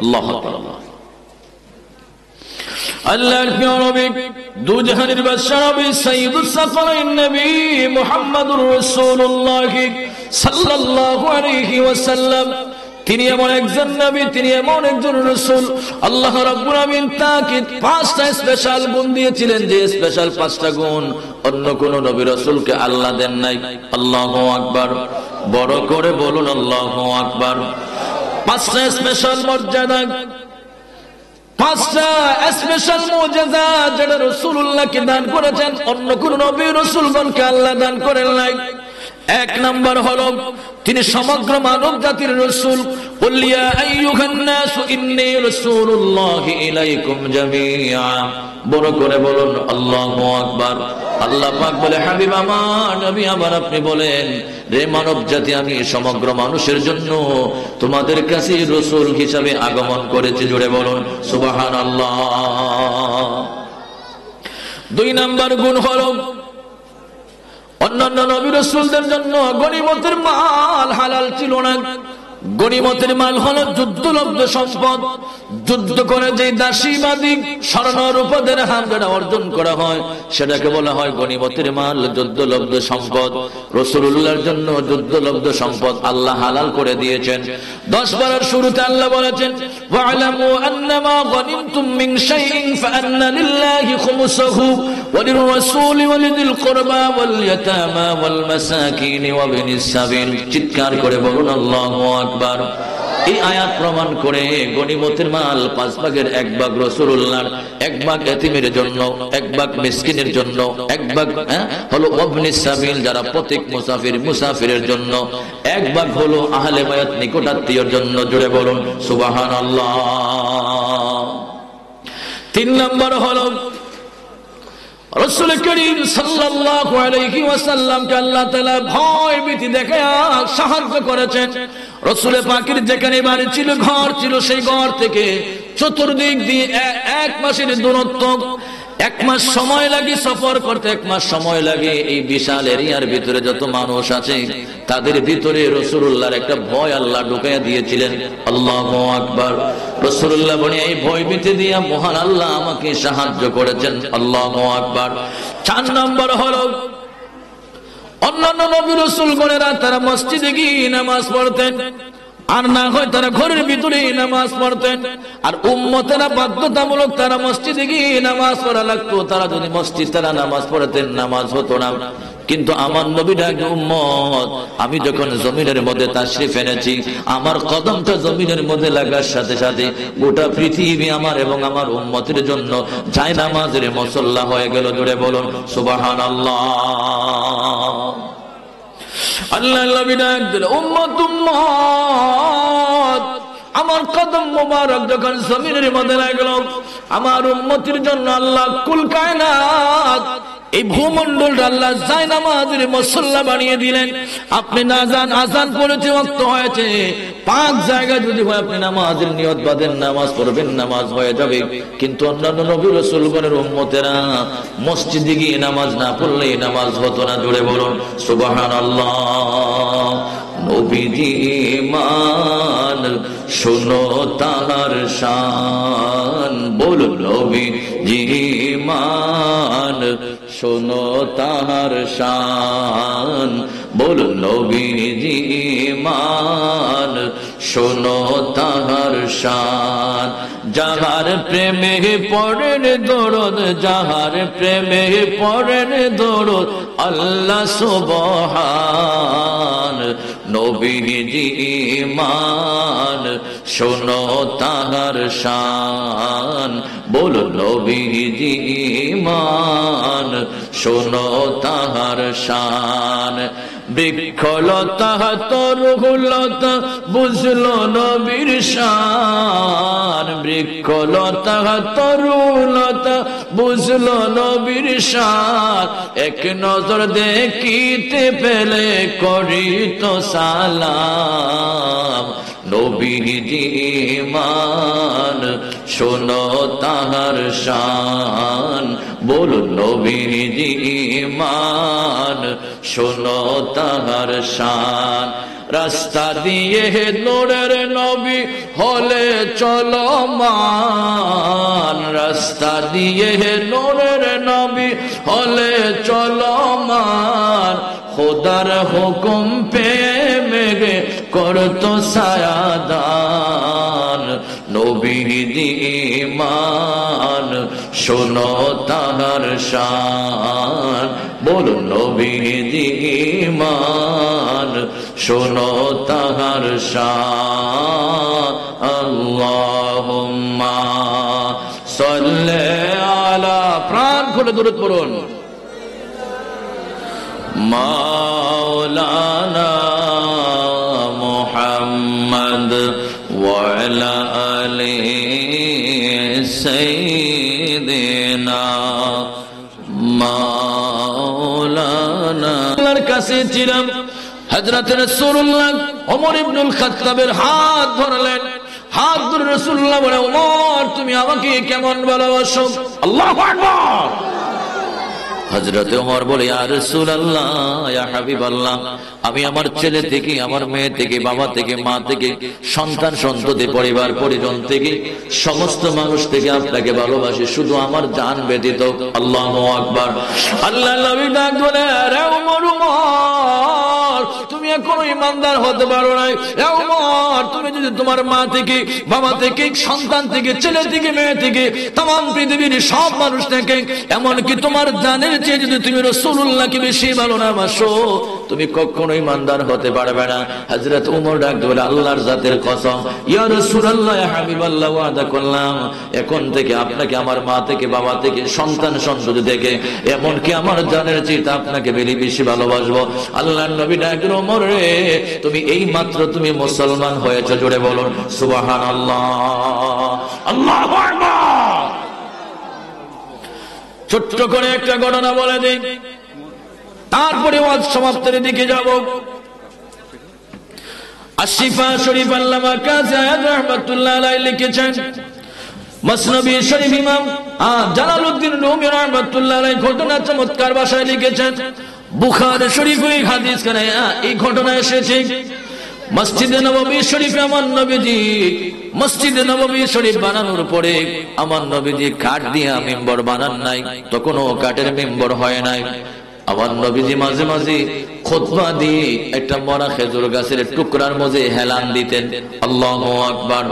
আল্লাহু আকবার। আল্লাহর প্রিয় নবী, দু জাহানের বাদশা নবী, সাইয়্যিদুস সাকলাইন নবী মুহাম্মদুর রাসূলুল্লাহ সাল্লাল্লাহু আলাইহি ওয়াসাল্লাম, তিনি এমন একজন নবী, তিনি এমন একজন রাসূল, আল্লাহ রাব্বুল আমিন তাকে 5টা স্পেশাল গুণ দিয়েছিলেন, যে স্পেশাল 5টা গুণ অন্য কোন নবী রাসূলকে আল্লাহ দেন নাই। আল্লাহু আকবার। বড় করে বলুন আল্লাহু আকবার। 5টা স্পেশাল মর্যাদা, 5টা স্পেশাল মুজিজা যেটা রাসূলুল্লাহকে দান করেছেন, অন্য কোন নবী রাসূলগণকে আল্লাহ দান করেন নাই। এক নাম্বার হলো তিনি সমগ্র মানব জাতির রাসূল। কুল ইয়া আইয়ুহান নাস ইন্নী রাসূলুল্লাহি ইলাইকুম জামিআ। বড় করে বলুন আল্লাহু আকবার। আল্লাহ পাক বলে, হাবিব আমার, নবী আমার, আপনি বলেন, রে মানব জাতি, আমি সমগ্র মানুষের জন্য তোমাদের কাছে রাসূল হিসাবে আগমন করেছি। জুড়ে বলুন সুবহানাল্লাহ। 2 নাম্বার গুণ হলো অন্যান্য নবী রাসূলদের জন্য গনিমতের মাল হালাল ছিল না। গনিমতের মাল হলো যুদ্ধলব্ধ সম্পদ। যুদ্ধ করে যে দাসী বাদী স্বর্ণ রূপা দিরহাম যেটা অর্জন করা হয়, সেটাকে বলা হয় গনিমতের মাল, যুদ্ধলব্ধ সম্পদ। রাসূলুল্লাহর জন্য যুদ্ধলব্ধ সম্পদ আল্লাহ হালাল করে দিয়েছেন। 10 পারার শুরুতে আল্লাহ বলেছেন, ওয়া'লামু আন্নামা গনিমতুম মিন শাইইন ফাআন্না লিল্লাহি খুমুসাহু ওয়া লির-রাসূলি ওয়া লিযিল কুরবা ওয়াল ইয়াতামা ওয়াল মাসাকিন ওয়া ইবনিস সাবিল। চিৎকার করে বলুন আল্লাহু আকবার। এই আয়াত প্রমাণ করে গনিমতের মাল 5 ভাগের 1 ভাগ রাসূলুল্লাহর, 1 ভাগ এতিমের জন্য, 1 ভাগ মিসকিনের জন্য, 1 ভাগ হলো ইবনিস সাবিল যারা পথিক মুসাফিরের জন্য, 1 ভাগ হলো আহলে বায়াত নিকটাত্মীয়র জন্য। জুড়ে বলুন সুবহানাল্লাহ। 3 নাম্বার হলো রাসূল করিম সাল্লাল্লাহু আলাইহি ওয়াসাল্লামকে আল্লাহ তাআলা ভয় ভীতি দেখায়া সাহায্য করেছেন। রাসূল পাকের যেখানে বাড়ি ছিল, ঘর ছিল, সেই ঘর থেকে চতুর্দিক দিয়ে 1 মাসের দূরত্ব, 1 মাস সময় লাগে সফর করতে, 1 মাস সময় লাগে। এই বিশাল এরিয়ার ভিতরে যত মানুষ আছে তাদের ভিতরে রাসূলুল্লাহর একটা ভয় আল্লাহ ঢুকাইয়া দিয়েছিলেন। আল্লাহু আকবার। রাসূলুল্লাহ বলে, এই ভয় ভীতি দিয়া মহান আল্লাহ আমাকে সাহায্য করেছেন। আল্লাহু আকবার। 4 নম্বর হলো অন্যান্য নবী রাসূলগণেরা তারা মসজিদে গিয়ে নামাজ পড়তেন, আর না হয় তারা ঘরের ভিতরে নামাজ পড়তেন। আর উম্মতেরা বাধ্যতামূলক তারা মসজিদে গিয়ে নামাজ পড়া লাগতো। তারা যদি মসজিদ তারা নামাজ পড়তেন, নামাজ হতো না। কিন্তু আমার নবী ডাকে উম্মত, আমি যখন জমিনের মধ্যে তাশরিফ এনেছি, আমার কদমটা জমিনের মধ্যে লাগার সাথে সাথে গোটা পৃথিবী আমার এবং আমার উম্মতের জন্য জায়নামাজের মুসল্লা হয়ে গেল। জুড়ে বলুন সুবহানাল্লাহ। আল্লাহ নবী ডাক দিল, উম্মত উম্মত, আমার কদম মোবারক যখন জমিনের মধ্যে লাগলো, আমার উম্মতের জন্য আল্লাহ কুল কায়নাত, এই ভূমন্ডলটা আল্লাহ জায়নামাজের মুসল্লা বানিয়ে দিলেন। আপনি না যান, আযান পড়েছে, ওয়াক্ত হয়েছে, পাঁচ জায়গা যদি হয় আপনি নামাজের নিয়ত বাঁধেন, নামাজ পড়বেন, নামাজ হয়ে যাবে। কিন্তু অন্যান্য নবী রাসূলগণের উম্মতেরা মসজিদে গিয়ে নামাজ না পড়লে নামাজ হতো না। জুড়ে বলুন সুবহানাল্লাহ। নবীজি মান শোনো তাহার শান, বলুন নবীজি মান শোনো তাহার শান, বলুন নবীজি মান শোনো তাহার শান। যাহার প্রেমে পড়েন দরদ, যাহার প্রেমে পড়েন দরদ, আল্লাহ সুবহান। নবীজি মান শোনো তাহার শান, বলুন নবীজি মান শোনো তাহার শান। বৃক্ষলতা তরুলতা বুঝলো নবীর শান, বৃক্ষলতা তরুলতা বুঝলো নবীর শান। এক নজর দেখিতে পেলে করিত সালাম, নবীজি মান শোনো তাহার শান, বলুন নবীজি মান শোনো তাহার শান। রাস্তা দিয়ে নূরের নবী হলে চলমান, রাস্তা দিয়ে নূরের নবী হলে চলমান। খোদার হুকুম পেয়ে মেঘে করতো ছায়াদান, নবীজি মান শোনো তাহার শান, বলুন নবীজি মান শোনো তাহার শান। আল্লাহুম্মা সাল্লি আলা, প্রাণ খুলে দুরূদ পড়ুন, মাওলানা মুহাম্মদ ওয়া আলা আলি সাইয়্যিদিনা মাওলানা। আল্লাহর কাছে ছিলাম, হযরত রাসূলুল্লাহ ওমর ইবনুল খাত্তাবের হাত ধরলেন, হাত ধরে রাসূলুল্লাহ বলে, ওমর তুমি আমাকে কেমন ভালোবাসো? আল্লাহু আকবার। হযরত ওমর বলে, ইয়া রাসূলুল্লাহ, ইয়া হাবিবাল্লাহ, আমি আমার ছেলে থেকে, আমার মেয়ে থেকে, বাবা থেকে, মা থেকে, সন্তান সন্ততি, পরিবার পরিজন থেকে, সমস্ত মানুষ থেকে আপনাকে ভালোবাসি, শুধু আমার জান ব্যতীত। আল্লাহু আকবার। আল্লাহ নবী ডাক বলে, রে ওমর, ওমর তুমি এখনো ইমানদার হতে পারো নাই। রে ওমর, তুমি যদি তোমার মা থেকে, বাবা থেকে, সন্তান থেকে, ছেলে থেকে, মেয়ে থেকে, तमाम পৃথিবীর সব মানুষ থেকে, এমনকি তোমার জানের চেয়ে যদি তুমি রাসূলুল্লাহকে বেশি ভালোবাসো, তুমি কখনো ইমানদার হতে পারবে না। হযরত ওমর ডাক বলে, আল্লাহর জাতের কসম, ইয়া রাসূলুল্লাহ, ইয়া হাবিবাল্লাহ, ওয়াদা করলাম এখন থেকে আপনাকে আমার মা থেকে, বাবা থেকে, সন্তান সন্ততি থেকে, এমনকি আমার জানের চেয়ে আপনাকে বেশি ভালোবাসবো। আল্লাহর নবী ডাক দিলেন, ওমর রে, তুমি এই মাত্র তুমি মুসলমান হয়েছে। জোরে বলুন সুবহানাল্লাহ। আল্লাহু আকবার। ছোট্ট করে একটা ঘটনা বলে দিই, তারপরে ওয়াজ সমাপ্তির দিকে যাব। আশিফা শরীফ আল্লামা কাজী আয়াত রাহমাতুল্লাহ আলাইহি লিখেছেন, মসনবী শরীফ ইমাম জালালউদ্দিন রুমি রাহমাতুল্লাহ আলাইহি ঘটনা চমৎকার ভাষায় লিখেছেন। বুখারী শরীফে এই হাদিস কানে এই ঘটনা এসেছে। মসজিদে নববী শরীফে আমার নবীজি, মসজিদে নববী শরীফ বানানোর পরে আমার নবীজি কাঠ দিয়ে মিম্বর বানান নাই, তখনও কাঠের মিম্বর হয় নাই। আমার নবীজি মাঝে মাঝে খুতবা দিয়ে একটা মরা খেজুর গাছের টুকরার মধ্যে হেলান দিতেন। আল্লাহু আকবার।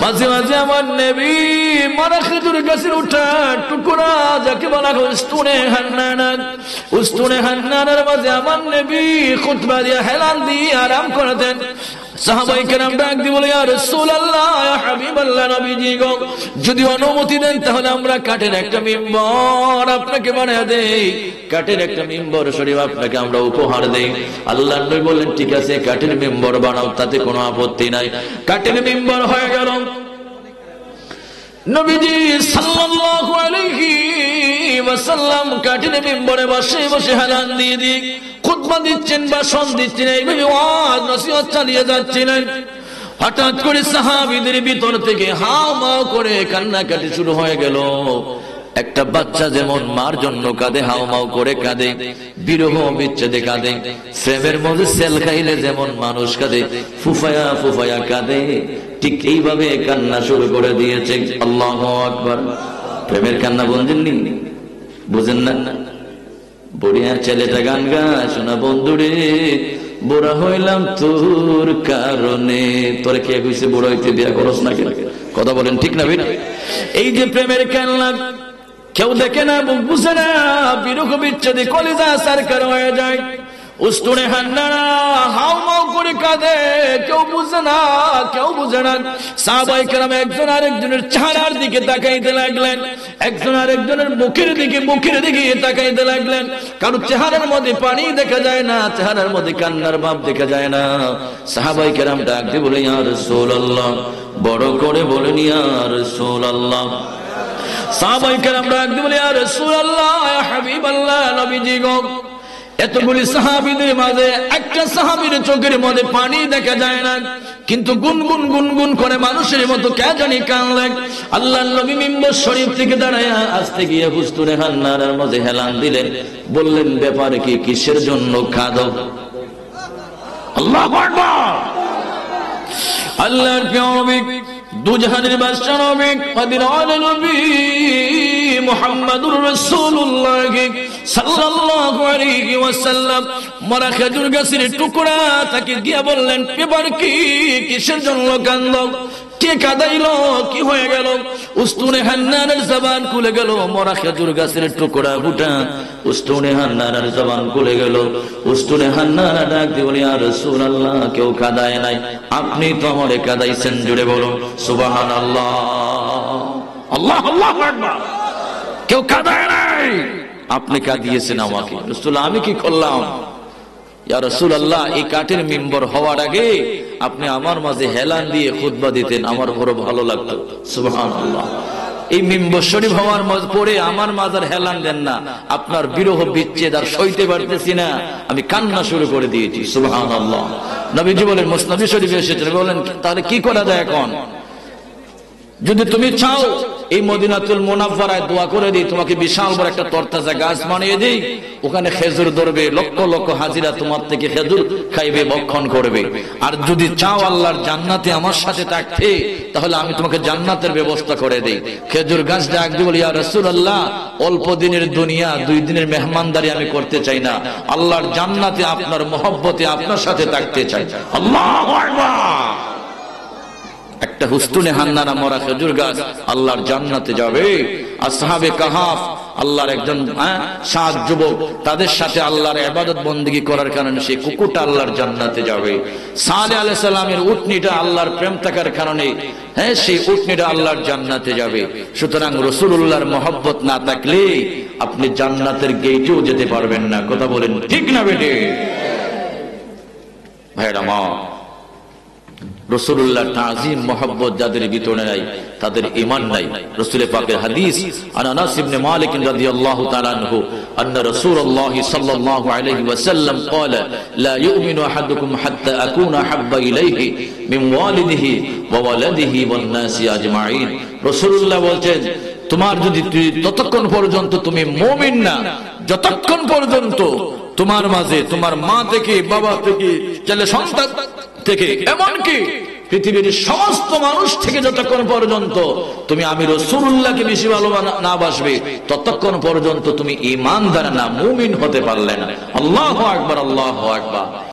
মাঝে মাঝে আমার নবী মরা খেজুর গাছের উঠা টুকরা যাকে বলা হয় উস্তুনে হান্নান, উস্তুনে হান্নানের মাঝে আমার নবী খুতবা দিয়ে হেলান দিয়ে আরাম করতেন। সাহাবায়ে কেরাম ডাক দিয়ে বলে, ইয়া রাসূলুল্লাহ, ইয়া হাবিবাল্লাহ, নবীজি গো, যদি অনুমতি দেন তাহলে আমরা কাঠের একটা মিম্বর আপনাকে বানিয়ে দেই, কাঠের একটা মিম্বর শরীফ আপনাকে আমরা উপহার দেই। আল্লাহর নবী বললেন, ঠিক আছে, কাঠের মিম্বর বানাও, তাতে কোনো আপত্তি নাই। কাঠের মিম্বর হয়ে গেল। নবীজি সাল্লাল্লাহু আলাইহি ওয়াসাল্লাম কাঠের মিম্বরে বসে বসে হেলান দিয়ে দিয়ে খুতবা দিচ্ছেন, ভাষণ দিচ্ছেন, এইভাবে ওয়াজ নসিহত চালিয়ে যাচ্ছিলেন। হঠাৎ করে সাহাবীদের ভিতর থেকে হাও মাও করে কান্নাকাটি শুরু হয়ে গেল। একটা বাচ্চা যেমন মার জন্য কাঁদে, হাও মাও করে কাঁদে, বিরহ বিচ্ছেদে কাঁদে, প্রেমের মধ্যে সেল খাইলে যেমন মানুষ কাঁদে, ফুফায়া ফুফায়া কাঁদে, ঠিক এইভাবে কান্না শুরু করে দিয়েছে। আল্লাহু আকবার। প্রেমের কান্না বুঝেননি? বুঝেন না? বুড়িয়া ছেলেটা গান গায়, শোনা বন্ধুরে, বুড়া হইলাম তোর কারণে। তোরে কে কইছে বুড়া হইতে বিয়া করস না কেন? কথা বলেন ঠিক না? এই যে প্রেমের কান্না কেউ দেখে না, বুঝে না, বিরহ বিচ্ছেদে কলিজা সরকার হয়ে যায়। উস্তুনে হান্নানা হাও মাও করে কাঁদে, কেউ বুঝে না, কেউ বুঝে না। সাহাবায়ে কেরাম একজন আরেকজনের চেহারার দিকে তাকাইতে লাগলেন, একজন আরেকজনের মুখের দিকে তাকাইতে লাগলেন। কারণ চেহারার মধ্যে পানি দেখা যায় না, চেহারার মধ্যে কান্নার ভাব দেখা যায় না। সাহাবায়ে কেরাম ডাক দিয়ে বলে, ইয়া রাসূলুল্লাহ, বড় করে বলেন ইয়া রাসূলুল্লাহ। সাহাবায়ে কেরাম ডাক দিয়ে বলে, ইয়া রাসূলুল্লাহ, ইয়া হাবিবাল্লাহ, নবীজি গো, এতগুলি সাহাবীদের মাঝে একটা সাহাবীর চোখের মধ্যে পানি দেখা যায় না, কিন্তু গুনগুন গুনগুন করে মানুষের মতো কে জানি কাঁদলেন। আল্লাহর নবী মিম্বর শরীফ থেকে দাঁড়ায়া আস্তে গিয়ে হুস্তুনে হান্নানের মধ্যে হেলান দিলেন, বললেন, ব্যাপারে কি, কিসের জন্য কাঁদো? আল্লাহু আকবার। আল্লাহর প্রিয় নবী, দুজাহানের বাদশা নবী, কদির আলা নবী মুহাম্মাদুর রাসূলুল্লাহ সাল্লাল্লাহু আলাইহি ওয়াসাল্লাম মরা খেজুর গাছের টুকরা তাকে গিয়া বললেন, ব্যাপার কি, কিসের জন্য কাঁদো? কে কাঁদাইলো? কি হয়ে গেল? উস্তুনে হান্নানের জবান খুলে গেল। মরা খেজুর গাছের টুকরা গুটা উস্তুনে হান্নানের জবান খুলে গেল। উস্তুনে হান্নানা ডাক দিয়ে বলে, ইয়া রাসূলুল্লাহ, কেউ কাঁদায় নাই, আপনি তো আমারে কাঁদাইছেন। জুড়ে বলুন সুবহানাল্লাহ। আল্লাহ আল্লাহু আকবার। কেউ কাঁদায় নাই, আপনি কাঁদিয়েছেন আমাকে। রাসূলুল্লাহ, আমি কি করলাম? ইয়া রাসূলুল্লাহ, এই কাঠের মিম্বর হওয়ার আগে আপনি আমার মাঝে হেলান দিয়ে খুতবা দিতেন, আমার বড় ভালো লাগতো। সুবহানাল্লাহ। এই মিম্বর শরীফ হওয়ার পরে আমার মাজার হেলান দেন না, আপনার বিরহ বিচ্ছেদ আর সইতে পারতেছি না, আমি কান্না শুরু করে দিয়েছি। সুবহানাল্লাহ। নবীজি বলেন, মুসনাদ শরীফে এসেছে, বলেন তাহলে কি করা যায় এখন? যদি তুমি চাও এই মদিনাতুল মুনাফফারায় দোয়া করে দিই, তোমাকে বিশাল বড় একটা তরতাজা গাছ বানিয়ে দিই, ওখানে খেজুর ধরবে, লক্ষ লক্ষ হাজিরা তোমার থেকে খেজুর খাইবে, ভক্ষণ করবে। আর যদি চাও আল্লাহর জান্নাতে আমার সাথে থাকতে, তাহলে আমি তোমাকে জান্নাতের ব্যবস্থা করে দেই। খেজুর গাছ ডাক দিয়ে বলি, ইয়া রাসূলুল্লাহ, অল্প দিনের দুনিয়া, 2 দিনের মেহমানদারি আমি করতে চাই না, আল্লাহর জান্নাতে আপনার মহব্বতে আপনার সাথে থাকতে চাই। আল্লাহু আকবার। একটা হুস্তুনে হান্নানা মরা খেজুর গাছ আল্লাহর জান্নাতে যাবে। আসহাবে কাহাফ, আল্লাহর একজন 7 যুবক, তাদের সাথে আল্লাহর ইবাদত বন্দেগী করার কারণে সেই কুকুরটা আল্লাহর জান্নাতে যাবে। সালেহ আলাইহিস সালামের উটনিটা আল্লাহর প্রেম থাকার কারণে সেই উটনিটা আল্লাহর জান্নাতে যাবে। সুতরাং রাসূলুল্লাহর মহব্বত না থাকলে আপনি জান্নাতের গেটেও যেতে পারবেন না। কথা বলেন ঠিক না বেটে? ভাইরা মা, রাসূলুল্লাহ তাজিম মহব্বত যাদের ভিতরে নাই তাদের ঈমান নাই। রাসূল পাকের হাদিস, আনাস ইবনে মালিক রাদিয়াল্লাহু তাআলা আনহু, আন্না রাসূলুল্লাহ সাল্লাল্লাহু আলাইহি ওয়াসাল্লাম قال لا يؤمن احدكم حتى اكون احب اليه من والده وولده والناس اجمعين। রাসূলুল্লাহ বলেন, তোমার যদি ততক্ষণ পর্যন্ত তুমি মুমিন না, যতক্ষণ পর্যন্ত তোমার মাঝে তোমার মা থেকে, বাবা থেকে, ছেলে সন্তান থেকে, এমনকি পৃথিবীর সমস্ত মানুষ থেকে যতক্ষণ পর্যন্ত তুমি আমি রাসূলুল্লাহকে বেশি ভালো না বাসবে, ততক্ষণ পর্যন্ত তুমি ঈমানদার না, মুমিন হতে পারলে না। আল্লাহু আকবার, আল্লাহু আকবার।